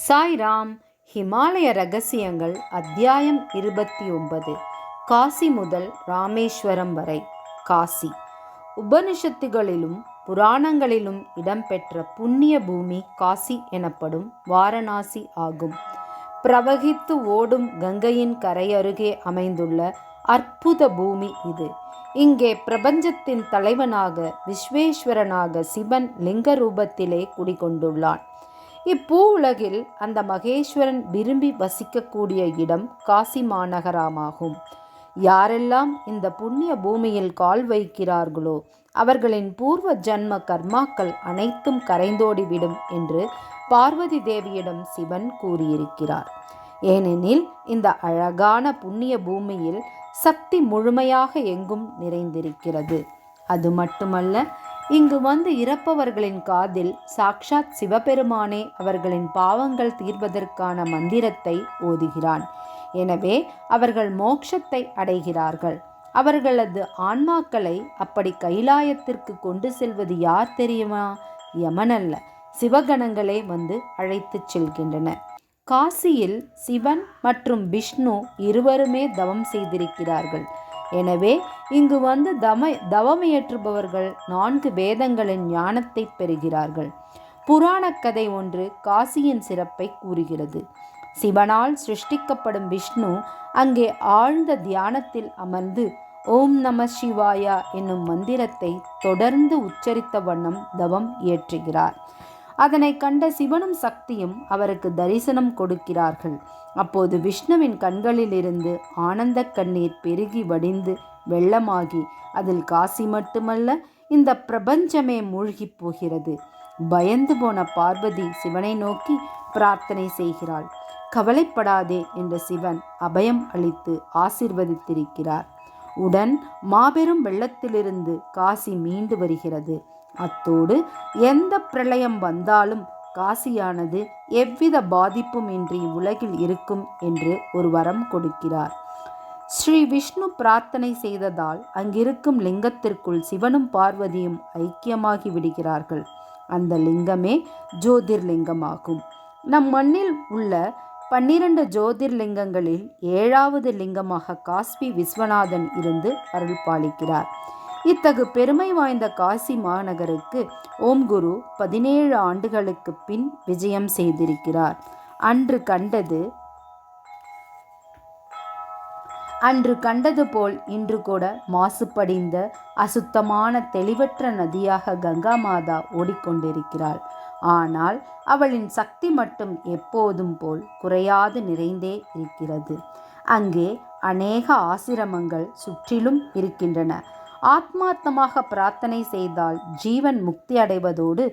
சாய்ராம். ஹிமாலய ரகசியங்கள் அத்தியாயம் 29. காசி முதல் ராமேஸ்வரம் வரை. காசி உபனிஷத்துகளிலும் புராணங்களிலும் இடம்பெற்ற புண்ணிய பூமி காசி எனப்படும் வாரணாசி ஆகும். பிரவகித்து ஓடும் கங்கையின் கரையருகே அமைந்துள்ள அற்புத பூமி இது. இங்கே பிரபஞ்சத்தின் தலைவனாக விஸ்வேஸ்வரனாக சிவன் லிங்க ரூபத்திலே குடிகொண்டுள்ளான். இப்பூ உலகில் அந்த மகேஸ்வரன் விரும்பி வசிக்கக்கூடிய இடம் காசி மாநகரமாகும். யாரெல்லாம் இந்த புண்ணிய பூமியில் கால் வைக்கிறார்களோ அவர்களின் பூர்வ ஜன்ம கர்மாக்கள் அனைத்தும் கரைந்தோடிவிடும் என்று பார்வதி தேவியிடம் சிவன் கூறியிருக்கிறார். ஏனெனில் இந்த அழகான புண்ணிய பூமியில் சக்தி முழுமையாக எங்கும் நிறைந்திருக்கிறது. அது மட்டுமல்ல, இங்கு வந்து இறப்பவர்களின் காதில் சாக்ஷாத் சிவபெருமானே அவர்களின் பாவங்கள் தீர்வதற்கான மந்திரத்தை ஓதுகிறான். எனவே அவர்கள் மோட்சத்தை அடைகிறார்கள். அவர்களது ஆன்மாக்களை அப்படி கைலாயத்திற்கு கொண்டு செல்வது யார் தெரியுமா? யமனல்ல, சிவகணங்களே வந்து அழைத்துச் செல்கின்றன. காசியில் சிவன் மற்றும் விஷ்ணு இருவருமே தவம் செய்திருக்கிறார்கள். எனவே இங்கு வந்து தவமியற்றுபவர்கள் 4 வேதங்களின் ஞானத்தை பெறுகிறார்கள். புராணக் கதை ஒன்று காசியின் சிறப்பை கூறுகிறது. சிவனால் சிருஷ்டிக்கப்படும் விஷ்ணு அங்கே ஆழ்ந்த தியானத்தில் அமர்ந்து ஓம் நம சிவாயா என்னும் மந்திரத்தை தொடர்ந்து உச்சரித்த வண்ணம் தவம் இயற்றுகிறார். அதனை கண்ட சிவனும் சக்தியும் அவருக்கு தரிசனம் கொடுக்கிறார்கள். அப்போது விஷ்ணுவின் கண்களிலிருந்து ஆனந்த கண்ணீர் பெருகி வடிந்து வெள்ளமாகி அதில் காசி மட்டுமல்ல இந்த பிரபஞ்சமே மூழ்கி போகிறது. பயந்து போன பார்வதி சிவனை நோக்கி பிரார்த்தனை செய்கிறாள். கவலைப்படாதே என்ற சிவன் அபயம் அளித்து ஆசீர்வதித்திருக்கிறார். உடன் மாபெரும் வெள்ளத்திலிருந்து காசி மீண்டு வருகிறது. அத்தோடு எந்த பிரளயம் வந்தாலும் காசியானது எவ்வித பாதிப்பும் இன்றி உலகில் இருக்கும் என்று ஒரு வரம் கொடுக்கிறார். ஸ்ரீ விஷ்ணு பிரார்த்தனை செய்ததால் அங்கிருக்கும் லிங்கத்திற்குள் சிவனும் பார்வதியும் ஐக்கியமாகி விடுகிறார்கள். அந்த லிங்கமே ஜோதிர்லிங்கமாகும். நம் மண்ணில் உள்ள 12 ஜோதிர்லிங்கங்களில் 7வது லிங்கமாக காசி விஸ்வநாதன் இருந்து அருள் பாலிக்கிறார். இத்தகு பெருமை வாய்ந்த காசி மாநகருக்கு ஓம் குரு 17 ஆண்டுகளுக்கு பின் விஜயம் செய்திருக்கிறார். அன்று கண்டது போல் இன்று கூட மாசுபடிந்த அசுத்தமான தெளிவற்ற நதியாக கங்கா மாதா ஓடிக்கொண்டிருக்கிறாள். ஆனால் அவளின் சக்தி மட்டும் எப்போதும் போல் குறையாது நிறைந்தே இருக்கிறது. அங்கே அநேக ஆசிரமங்கள் சுற்றிலும் இருக்கின்றன. ஆத்மார்த்தமாக பிரார்த்தனை செய்தால் ஜீவன் முக்தி அடைவதோடு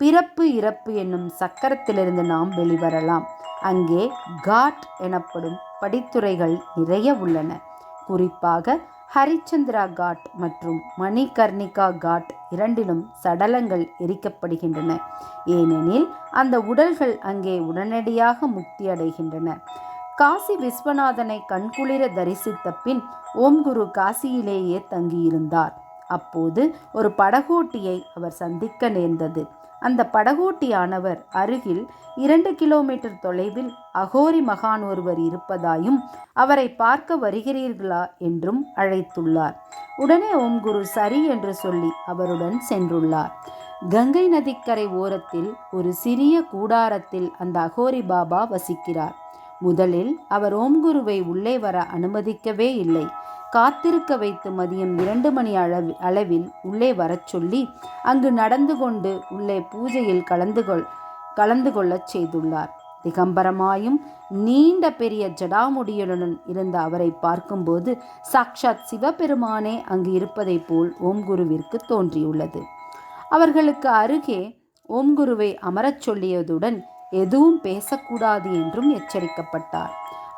பிறப்பு இறப்பு என்னும் சக்கரத்திலிருந்து நாம் வெளிவரலாம். அங்கே காட் எனப்படும் படித்துறைகள் நிறைய உள்ளன. குறிப்பாக ஹரிச்சந்திரா காட் மற்றும் மணிகர்ணிகா காட் இரண்டிலும் சடலங்கள் எரிக்கப்படுகின்றன. ஏனெனில் அந்த உடல்கள் அங்கே உடனடியாக முக்தி அடைகின்றன. காசி விஸ்வநாதனை கண்குளிர தரிசித்த பின் ஓம் குரு காசியிலேயே தங்கியிருந்தார். அப்போது ஒரு படகோட்டியை அவர் சந்திக்க நேர்ந்தது. அந்த படகோட்டியானவர் அருகில் 2 கிலோமீட்டர் தொலைவில் அகோரி மகான் ஒருவர் இருப்பதாயும் அவரை பார்க்க வருகிறீர்களா என்றும் அழைத்துள்ளார். உடனே ஓம் குரு சரி என்று சொல்லி அவருடன் சென்றுள்ளார். கங்கை நதிக்கரை ஓரத்தில் ஒரு சிறிய கூடாரத்தில் அந்த அகோரி பாபா வசிக்கிறார். முதலில் அவர் ஓம் குருவை உள்ளே வர அனுமதிக்கவே இல்லை. காத்திருக்க வைத்து மதியம் 2 மணி அளவில் உள்ளே வரச் சொல்லி அங்கு நடந்து கொண்டு உள்ளே பூஜையில் கலந்து கொள்ளச் செய்துள்ளார். திகம்பரமாயும் நீண்ட பெரிய ஜடாமுடியுடன் இருந்த அவரை பார்க்கும்போது சாக்ஷாத் சிவபெருமானே அங்கு இருப்பதை போல் ஓம் குருவிற்கு தோன்றியுள்ளது. அவர்களுக்கு அருகே ஓம் குருவை அமரச் சொல்லியதுடன் எதுவும் பேசக்கூடாது என்றும் எச்சரிக்கப்பட்டார்.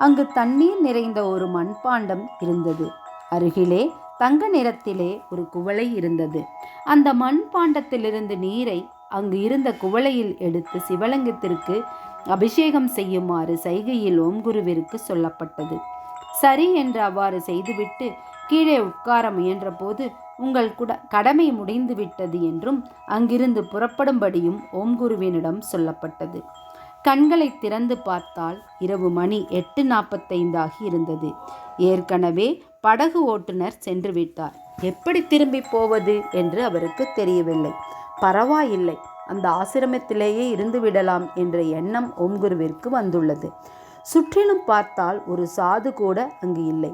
அங்கு தண்ணீர் நிறைந்த ஒரு மண்பாண்டம் இருந்தது. அருகிலே தங்க நிறத்திலே ஒரு குவளை இருந்தது. அந்த மண்பாண்டத்திலிருந்து நீரை அங்கு இருந்த குவளையில் எடுத்து சிவலிங்கத்திற்கு அபிஷேகம் செய்யுமாறு சைகையில் ஓம் குருவிற்கு சொல்லப்பட்டது. சரி என்று அவ்வாறு செய்துவிட்டு கீழே உட்கார முயன்ற போது உங்கள் கடமை முடிந்துவிட்டது என்றும் அங்கிருந்து புறப்படும்படியும் ஓம் குருவினிடம் சொல்லப்பட்டது. கண்களை திறந்து பார்த்தால் இரவு மணி 8:45 ஆகி இருந்தது. ஏற்கனவே படகு ஓட்டுநர் சென்று விட்டார். எப்படி திரும்பி போவது என்று அவருக்கு தெரியவில்லை. பரவாயில்லை, அந்த ஆசிரமத்திலேயே இருந்து விடலாம் என்ற எண்ணம் ஓம்குருவிற்கு வந்துள்ளது. சுற்றிலும் பார்த்தால் ஒரு சாது கூட அங்கு இல்லை.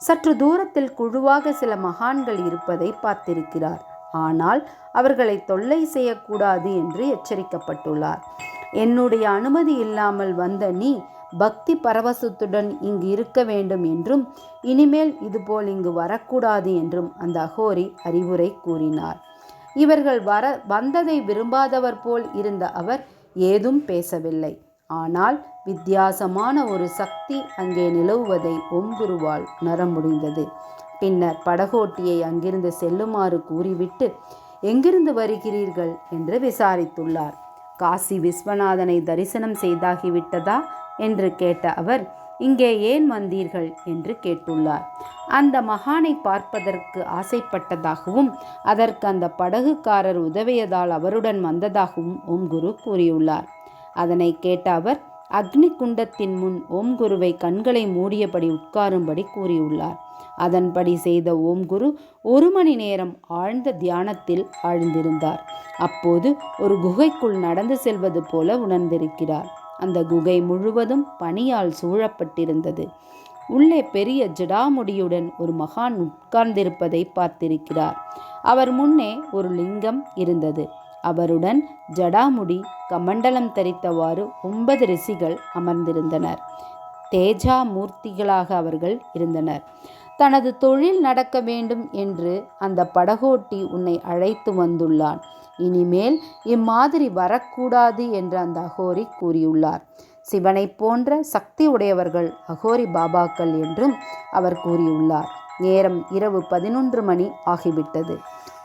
சற்று தூரத்தில் குழுவாக சில மகான்கள் இருப்பதை பார்த்திருக்கிறார். ஆனால் அவர்களை தொல்லை செய்யக்கூடாது என்று எச்சரிக்கப்பட்டுள்ளார். என்னுடைய அனுமதி இல்லாமல் வந்த நீ பக்தி பரவசத்துடன் இங்கு இருக்க வேண்டும் என்றும் இனிமேல் இதுபோல் இங்கு வரக்கூடாது என்றும் அந்த அகோரி அறிவுரை கூறினார். இவர்கள் வந்ததை விரும்பாதவர் போல் இருந்த அவர் ஏதும் பேசவில்லை. ஆனால் வித்தியாசமான ஒரு சக்தி அங்கே நிலவுவதை ஓம்குருவால் உணர முடிந்தது. பின்னர் படகோட்டியை அங்கிருந்து செல்லுமாறு கூறிவிட்டு, எங்கிருந்து வருகிறீர்கள் என்று விசாரித்துள்ளார். காசி விஸ்வநாதனை தரிசனம் செய்தாகிவிட்டதா என்று கேட்ட அவர், இங்கே ஏன் வந்தீர்கள் என்று கேட்டுள்ளார். அந்த மகானை பார்ப்பதற்கு ஆசைப்பட்டதாகவும் அதற்கு அந்த படகுக்காரர் உதவியதால் அவருடன் வந்ததாகவும் ஓம்குரு கூறியுள்ளார். அதனை கேட்ட அவர் அக்னி குண்டத்தின் முன் ஓம்குருவை கண்களை மூடியபடி உட்காரும்படி கூறியுள்ளார். அதன்படி செய்த ஓம்குரு 1 மணி நேரம் ஆழ்ந்த தியானத்தில் ஆழ்ந்திருந்தார். அப்போது ஒரு குகைக்குள் நடந்து செல்வது போல உணர்ந்திருக்கிறார். அந்த குகை முழுவதும் பனியால் சூழப்பட்டிருந்தது. உள்ளே பெரிய ஜடாமுடியுடன் ஒரு மகான் உட்கார்ந்திருப்பதை பார்த்திருக்கிறார். அவர் முன்னே ஒரு லிங்கம் இருந்தது. அவருடன் ஜடாமுடி கமண்டலம் தரித்தவாறு 9 ரிஷிகள் அமர்ந்திருந்தனர். தேஜா மூர்த்திகளாக அவர்கள் இருந்தனர். தனது தொழில் நடக்க வேண்டும் என்று அந்த படகோட்டி உன்னை அழைத்து வந்துள்ளான். இனிமேல் இம்மாதிரி வரக்கூடாது என்று அந்த அகோரி கூறியுள்ளார். சிவனை போன்ற சக்தி உடையவர்கள் அகோரி பாபாக்கள் என்றும் அவர் கூறியுள்ளார். நேரம் இரவு 11 மணி ஆகிவிட்டது.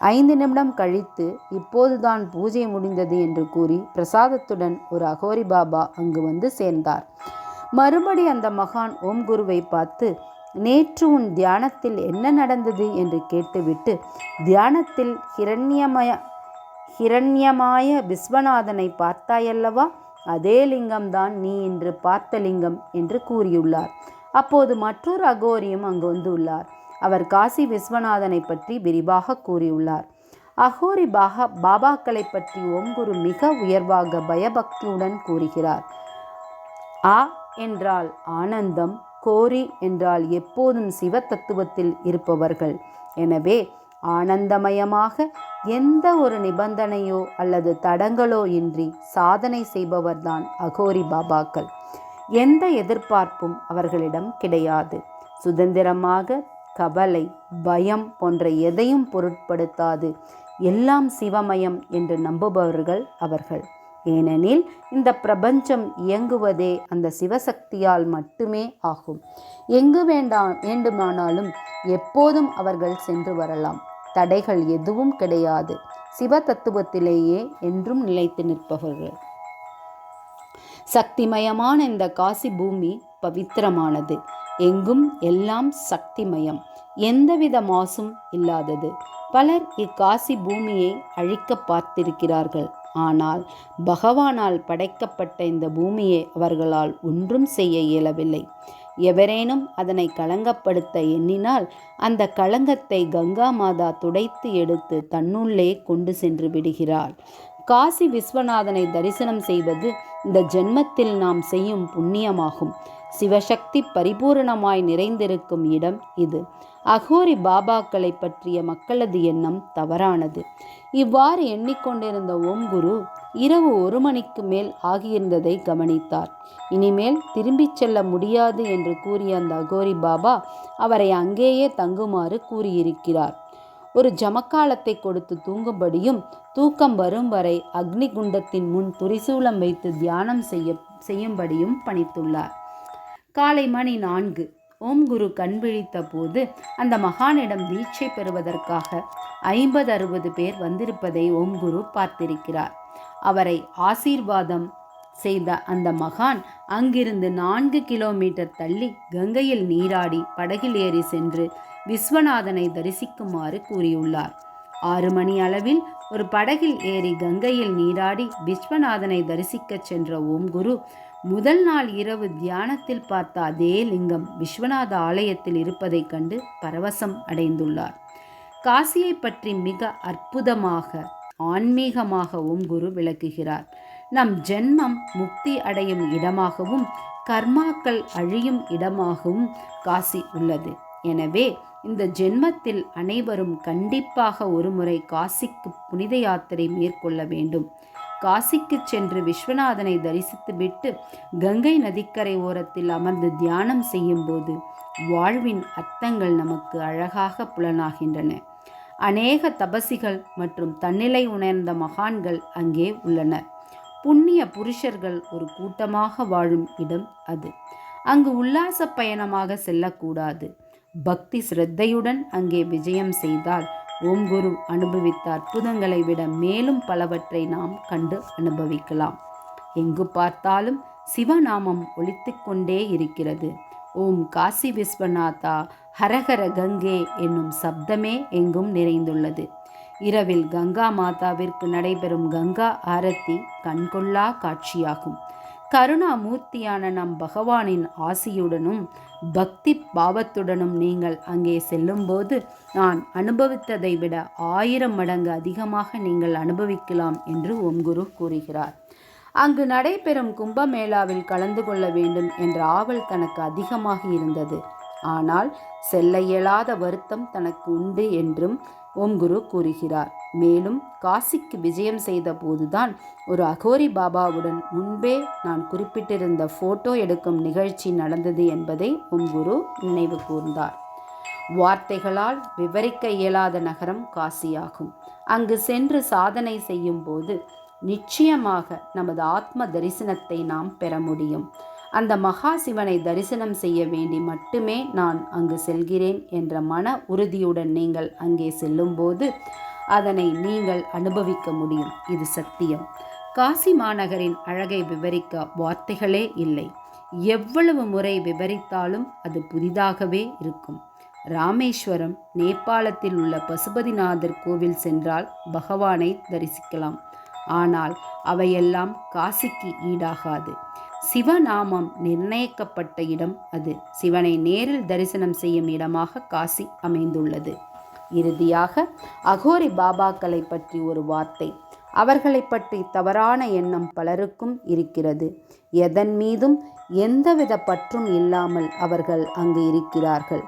5 நிமிடம் கழித்து இப்போதுதான் பூஜை முடிந்தது என்று கூறி பிரசாதத்துடன் ஒரு அகோரி பாபா அங்கு வந்து சேர்ந்தார். மறுபடி அந்த மகான் ஓம்குருவை பார்த்து, நேற்று உன் தியானத்தில் என்ன நடந்தது என்று கேட்டுவிட்டு, தியானத்தில் ஹிரண்யமாய விஸ்வநாதனை பார்த்தாயல்லவா, அதே லிங்கம்தான் நீ இன்று பார்த்த லிங்கம் என்று கூறியுள்ளார். அப்போது மற்றொரு அகோரியும் அங்கு வந்துள்ளார். அவர் காசி விஸ்வநாதனை பற்றி விரிவாக கூறியுள்ளார். அகோரி பாபாக்களை பற்றி ஓம்குரு மிக உயர்வாக பயபக்தியுடன் கூறுகிறார். ஆ என்றால் ஆனந்தம், கோரி என்றால் எப்போதும் சிவ தத்துவத்தில் இருப்பவர்கள். எனவே ஆனந்தமயமாக எந்த ஒரு நிபந்தனையோ அல்லது தடங்களோ இன்றி சாதனை செய்பவர்தான் அகோரி பாபாக்கள். எந்த எதிர்பார்ப்பும் அவர்களிடம் கிடையாது. சுதந்திரமாக கவலை, பயம் போன்ற எதையும் பொருட்படுத்தாது எல்லாம் சிவமயம் என்று நம்புபவர்கள் அவர்கள். ஏனெனில் இந்த பிரபஞ்சம் இயங்குவதே அந்த சிவசக்தியால் மட்டுமே ஆகும். எங்கு வேண்டுமானாலும் எப்போதும் அவர்கள் சென்று வரலாம். தடைகள் எதுவும் கிடையாது. சிவ தத்துவத்திலேயே என்றும் நிலைத்து நிற்பவர்கள். சக்திமயமான இந்த காசி பூமி பவித்திரமானது. எங்கும் எல்லாம் சக்திமயம், எந்தவித மாசும் இல்லாதது. பலர் இக்காசி பூமியை அழிக்க பார்த்திருக்கிறார்கள். ஆனால் பகவானால் படைக்கப்பட்ட இந்த பூமியை அவர்களால் ஒன்றும் செய்ய இயலவில்லை. எவரேனும் அதனை களங்கப்படுத்த எண்ணினால் அந்த களங்கத்தை கங்கா மாதா துடைத்து எடுத்து தன்னுள்ளே கொண்டு சென்று விடுகிறாள். காசி விஸ்வநாதனை தரிசனம் செய்வது இந்த ஜென்மத்தில் நாம் செய்யும் புண்ணியமாகும். சிவசக்தி பரிபூரணமாய் நிறைந்திருக்கும் இடம் இது. அகோரி பாபாக்களை பற்றிய மக்களது எண்ணம் தவறானது. இவ்வாறு எண்ணிக்கொண்டிருந்த ஓம்குரு இரவு 1 மணிக்கு மேல் ஆகியிருந்ததை கவனித்தார். இனிமேல் திரும்பிச் செல்ல முடியாது என்று கூறிய அந்த அகோரி பாபா அவரை அங்கேயே தங்குமாறு கூறியிருக்கிறார். ஒரு ஜமக்காலத்தை கொடுத்து தூங்கும்படியும் தூக்கம் வரும் வரை அக்னி குண்டத்தின் முன் துரிசூலம் வைத்து தியானம் செய்யும்படியும் பணித்துள்ளார். காலை மணி 4. ஓம்குரு கண் விழித்த போது அந்த மகானிடம் தீட்சை பெறுவதற்காக 50-60 பேர் வந்திருப்பதை ஓம்குரு பார்த்திருக்கிறார். அவரை ஆசீர்வாதம் செய்த அந்த மகான் அங்கிருந்து 4 கிலோமீட்டர் தள்ளி கங்கையில் நீராடி படகில் ஏறி சென்று விஸ்வநாதனை தரிசிக்குமாறு கூறியுள்ளார். 6 மணி அளவில் ஒரு படகில் ஏறி கங்கையில் நீராடி விஸ்வநாதனை தரிசிக்கச் சென்ற ஓம் குரு முதல் நாள் இரவு தியானத்தில் பார்த்த அதே லிங்கம் விஸ்வநாத ஆலயத்தில் இருப்பதைக் கண்டு பரவசம் அடைந்துள்ளார். காசியை பற்றி மிக அற்புதமாக ஆன்மீகமாக ஓம் குரு விளக்குகிறார். நம் ஜென்மம் முக்தி அடையும் இடமாகவும் கர்மாக்கள் அழியும் இடமாகவும் காசி உள்ளது. எனவே இந்த ஜென்மத்தில் அனைவரும் கண்டிப்பாக ஒருமுறை காசிக்கு புனித யாத்திரை மேற்கொள்ள வேண்டும். காசிக்கு சென்று விஸ்வநாதனை தரிசித்துவிட்டு கங்கை நதிக்கரை ஓரத்தில் அமர்ந்து தியானம் செய்யும்போது வாழ்வின் அர்த்தங்கள் நமக்கு அழகாக புலனாகின்றன. அநேக தபசிகள் மற்றும் தன்னிலை உணர்ந்த மகான்கள் அங்கே உள்ளனர். புண்ணிய புருஷர்கள் ஒரு கூட்டமாக வாழும் இடம் அது. அங்கு உல்லாச பயணமாக செல்லக்கூடாது. பக்தி சிரத்தையுடன் அங்கே விஜயம் செய்தால் ஓம் குரு அனுபவித்த அற்புதங்களை விட மேலும் பலவற்றை நாம் கண்டு அனுபவிக்கலாம். எங்கு பார்த்தாலும் சிவநாமம் ஒலித்து கொண்டே இருக்கிறது. ஓம் காசி விஸ்வநாதா ஹரஹர கங்கே என்னும் சப்தமே எங்கும் நிறைந்துள்ளது. இரவில் கங்கா மாதாவிற்கு நடைபெறும் கங்கா ஆரத்தி கண்கொள்ளா காட்சியாகும். கருணாமூர்த்தியான நம் பகவானின் ஆசியுடனும் பக்தி பாவத்துடனும் நீங்கள் அங்கே செல்லும்போது நான் அனுபவித்ததை விட 1000 மடங்கு அதிகமாக நீங்கள் அனுபவிக்கலாம் என்று ஓம் குரு கூறுகிறார். அங்கு நடைபெறும் கும்பமேளாவில் கலந்து கொள்ள வேண்டும் என்ற ஆவல் தனக்கு அதிகமாக இருந்தது. ஆனால் செல்ல இயலாத வருத்தம் தனக்கு உண்டு என்றும் ஓம் குரு கூறுகிறார். மேலும் காசிக்கு விஜயம் செய்த போதுதான் ஒரு அகோரி பாபாவுடன் முன்பே நான் குறிப்பிட்டிருந்த போட்டோ எடுக்கும் நிகழ்ச்சி நடந்தது என்பதை ஓம் குரு நினைவு கூர்ந்தார். வார்த்தைகளால் விவரிக்க இயலாத நகரம் காசியாகும். அங்கு சென்று சாதனை செய்யும் போது நிச்சயமாக நமது ஆத்ம தரிசனத்தை நாம் பெற முடியும். அந்த மகா சிவனை தரிசனம் செய்ய வேண்டி மட்டுமே நான் அங்கு செல்கிறேன் என்ற மன உறுதியுடன் நீங்கள் அங்கே செல்லும்போது அதனை நீங்கள் அனுபவிக்க முடியும். இது சத்தியம். காசி மாநகரின் அழகை விவரிக்க வார்த்தைகளே இல்லை. எவ்வளவு முறை விவரித்தாலும் அது புதிதாகவே இருக்கும். ராமேஸ்வரம், நேபாளத்தில் உள்ள பசுபதிநாதர் கோவில் சென்றால் பகவானை தரிசிக்கலாம். ஆனால் அவையெல்லாம் காசிக்கு ஈடாகாது. சிவநாமம் நிர்ணயிக்கப்பட்ட இடம் அது. சிவனை நேரில் தரிசனம் செய்யும் இடமாக காசி அமைந்துள்ளது. இறுதியாக அகோரி பாபாக்களை பற்றி ஒரு வார்த்தை. அவர்களை பற்றி தவறான எண்ணம் பலருக்கும் இருக்கிறது. எதன் மீதும் எந்தவித பற்றும் இல்லாமல் அவர்கள் அங்கு இருக்கிறார்கள்.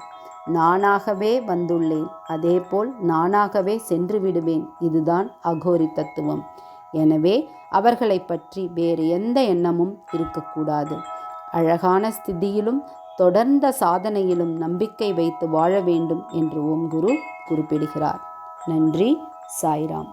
நானாகவே வந்துள்ளேன், அதேபோல் நானாகவே சென்று விடுவேன். இதுதான் அகோரி தத்துவம். எனவே அவர்களை பற்றி வேறு எந்த எண்ணமும் இருக்கக்கூடாது. அழகான ஸ்திதியிலும் தொடர்ந்த சாதனையிலும் நம்பிக்கை வைத்து வாழ வேண்டும் என்று ஓம் குரு குறிப்பிடுகிறார். நன்றி. சாய்ராம்.